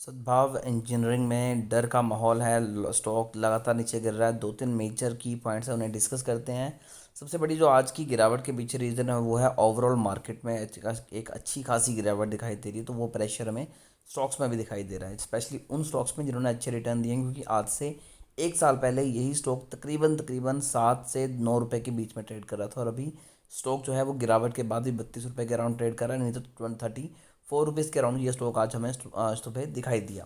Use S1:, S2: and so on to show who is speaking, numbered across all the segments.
S1: सद्भाव इंजीनियरिंग में डर का माहौल है। स्टॉक लगातार नीचे गिर रहा है। दो तीन मेजर की पॉइंट्स है, उन्हें डिस्कस करते हैं। सबसे बड़ी जो आज की गिरावट के पीछे रीज़न है वो है ओवरऑल मार्केट में एक अच्छी खासी गिरावट दिखाई दे रही है। तो वो प्रेशर हमें स्टॉक्स में भी दिखाई दे रहा है, स्पेशली उन स्टॉक्स में जिन्होंने अच्छे रिटर्न दिए हैं, क्योंकि आज से एक साल पहले यही स्टॉक तकरीबन तकरीबन 7 से 9 रुपए के बीच में ट्रेड कर रहा था, और अभी स्टॉक जो है वो गिरावट के बाद भी 32 रुपये के अराउंड ट्रेड कर रहा है। नहीं तो 34 रुपीज़ के अराउंड ये स्टॉक आज हमें सुबह दिखाई दिया।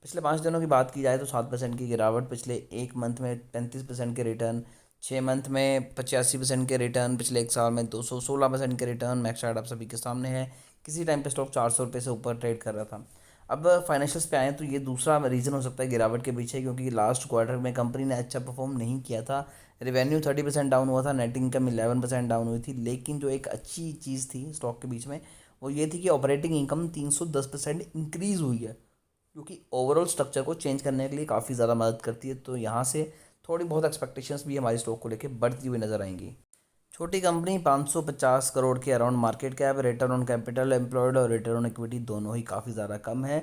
S1: पिछले 5 दिनों की बात की जाए तो 7% की गिरावट, पिछले एक मंथ में 35% के रिटर्न, 6 मंथ में 85% के रिटर्न, पिछले एक साल में 216% के रिटर्न। मैक्स चार्ट आप सभी के सामने है। किसी टाइम पे स्टॉक 400 रुपये से ऊपर ट्रेड कर रहा था। अब फाइनेंशियल्स पे आए तो ये दूसरा रीज़न हो सकता है गिरावट के पीछे, क्योंकि लास्ट क्वार्टर में कंपनी ने अच्छा परफॉर्म नहीं किया था। रेवेन्यू 30% डाउन हुआ था, नेट इनकम 11% डाउन हुई थी। लेकिन जो एक अच्छी चीज़ थी स्टॉक के बीच में वो ये थी कि ऑपरेटिंग इनकम 310% इंक्रीज़ हुई है, क्योंकि ओवरऑल स्ट्रक्चर को चेंज करने के लिए काफ़ी ज़्यादा मदद करती है। तो यहाँ से थोड़ी बहुत एक्सपेक्टेशंस भी हमारी स्टॉक को लेकर बढ़ती हुई नज़र आएंगी। छोटी कंपनी 550 करोड़ के around market cap, return on capital employed और रिटर्न ऑन इक्विटी दोनों ही काफ़ी ज़्यादा कम है।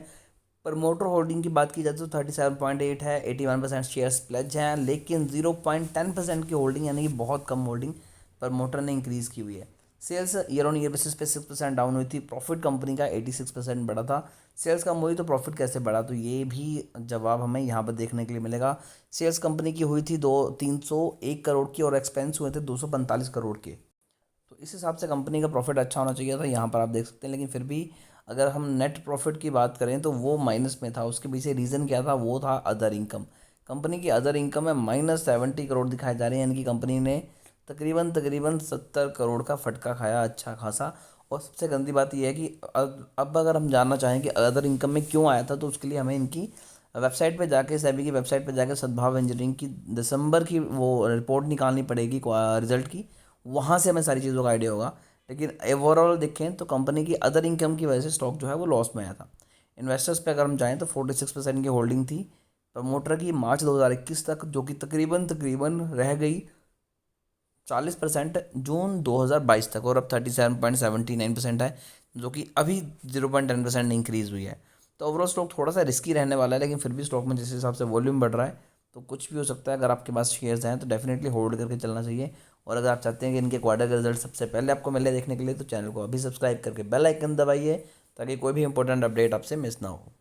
S1: प्रमोटर होल्डिंग की बात की जाए तो 37.8 है, 81% शेयर्स प्लेज हैं, लेकिन 0.10% की होल्डिंग यानी कि बहुत कम होल्डिंग प्रमोटर ने इंक्रीज़ की हुई है। Sales year on year basis पे 6% डाउन हुई थी। प्रॉफिट कंपनी का 86% बढ़ा था। सेल्स कम हुई तो प्रॉफिट कैसे बढ़ा, तो ये भी जवाब हमें यहाँ पर देखने के लिए मिलेगा। सेल्स कंपनी की हुई थी 301 करोड़ की, और एक्सपेंस हुए थे 245 करोड़ के। तो इस हिसाब से कंपनी का प्रॉफिट अच्छा होना चाहिए था, यहाँ पर आप देख सकते हैं। लेकिन फिर भी अगर हम नेट प्रॉफिट की बात करें तो वो माइनस में था। उसके पीछे रीज़न क्या था, वो था अदर इनकम। कंपनी की अदर इनकम में -70 करोड़ दिखाए जा रहे हैं, यानी कि कंपनी ने तकरीबन तकरीबन 70 करोड़ का फटका खाया अच्छा खासा। और सबसे गंदी बात यह है कि अब अगर हम जानना चाहें कि अदर इनकम में क्यों आया था, तो उसके लिए हमें इनकी वेबसाइट पे जाके, सेबी की वेबसाइट पे जाके सद्भाव इंजीनियरिंग की दिसंबर की वो रिपोर्ट निकालनी पड़ेगी रिजल्ट की। वहाँ से हमें सारी चीज़ों का आइडिया होगा। लेकिन ओवरऑल देखें तो कंपनी की अदर इनकम की वजह से स्टॉक जो है वो लॉस में आया था। इन्वेस्टर्स पे अगर हम जाएँ तो 46% की होल्डिंग थी प्रमोटर की मार्च 2021 तक, जो कि तकरीबन तकरीबन रह गई 40% जून 2022 तक, और अब 37.79% है, जो कि अभी 0.10% इंक्रीज़ हुई है। तो ओवरऑल स्टॉक थोड़ा सा रिस्की रहने वाला है, लेकिन फिर भी स्टॉक में जिस हिसाब से वॉल्यूम बढ़ रहा है तो कुछ भी हो सकता है। अगर आपके पास शेयर्स हैं तो डेफिनेटली होल्ड करके चलना चाहिए। और अगर आप चाहते हैं कि इनके क्वार्टर के रिजल्ट सबसे पहले आपको मिले देखने के लिए, तो चैनल को अभी सब्सक्राइब करके बेल आइकन दबाइए, ताकि कोई भी इंपॉर्टेंट अपडेट आपसे मिस ना हो।